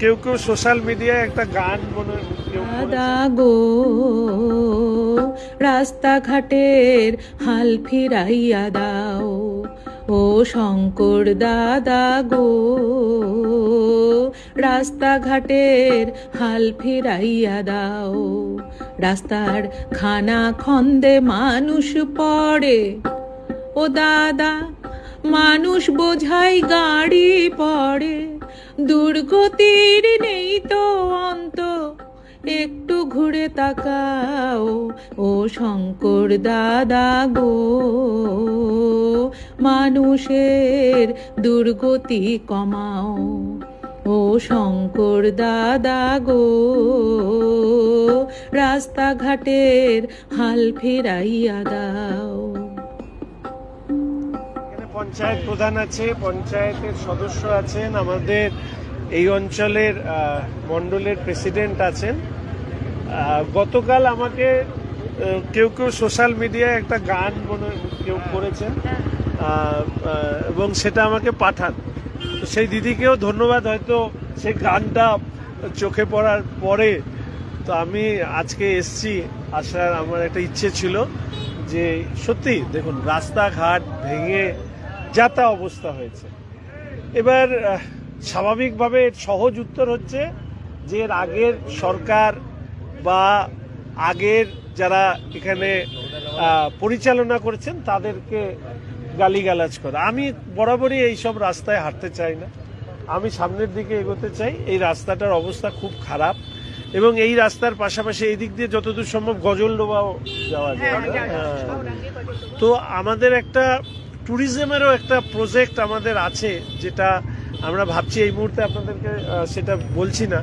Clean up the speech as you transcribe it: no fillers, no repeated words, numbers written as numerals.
কেউ কেউ সোশ্যাল মিডিয়ায় একটা গান দাদা গো রাস্তাঘাটের হাল ফিরাইয়া দাও, ও শঙ্কর দাদা গো রাস্তাঘাটের হাল ফিরাইয়া দাও। রাস্তার খানা খন্দে মানুষ পড়ে, ও দাদা মানুষ বোঝাই গাড়ি পড়ে, দুর্গতির নেই তো অন্ত, একটু ঘুরে তাকাও, ও শঙ্কর দাদা গো মানুষের দুর্গতি কমাও, ও শঙ্কর দাদা গো রাস্তাঘাটের হাল ফিরাইয়া দাও। পঞ্চায়েত প্রধান আছে, পঞ্চায়েতের সদস্য আছেন, আমাদের এই অঞ্চলের মণ্ডলের প্রেসিডেন্ট আছেন। গতকাল আমাকে কেউ কেউ সোশ্যাল মিডিয়ায় একটা গান কেউ করেছেন এবং সেটা আমাকে পাঠান। তো সেই দিদিকেও ধন্যবাদ, হয়তো সেই গানটা চোখে পড়ার পরে তো আমি আজকে এসছি। আসার আমার একটা ইচ্ছে ছিল যে সত্যি দেখুন রাস্তাঘাট ভেঙে যাতা অবস্থা হয়েছে। এবার স্বাভাবিকভাবে সহজ উত্তর হচ্ছে যে এর আগের সরকার বা আগের যারা এখানে পরিচালনা করেছেন তাদেরকে গালিগালাজ করা। আমি বরাবরই এইসব রাস্তায় হাঁটতে চাই না, আমি সামনের দিকে এগোতে চাই। এই রাস্তাটার অবস্থা খুব খারাপ এবং এই রাস্তার পাশাপাশি এই দিক দিয়ে যতদূর সম্ভব গজলডোবাও যাওয়া যায়। তো আমাদের একটা ট্যুরিজমেরও একটা প্রজেক্ট আমাদের আছে, যেটা আমরা ভাবছি এই মুহূর্তে আপনাদেরকে সেটা বলছি না।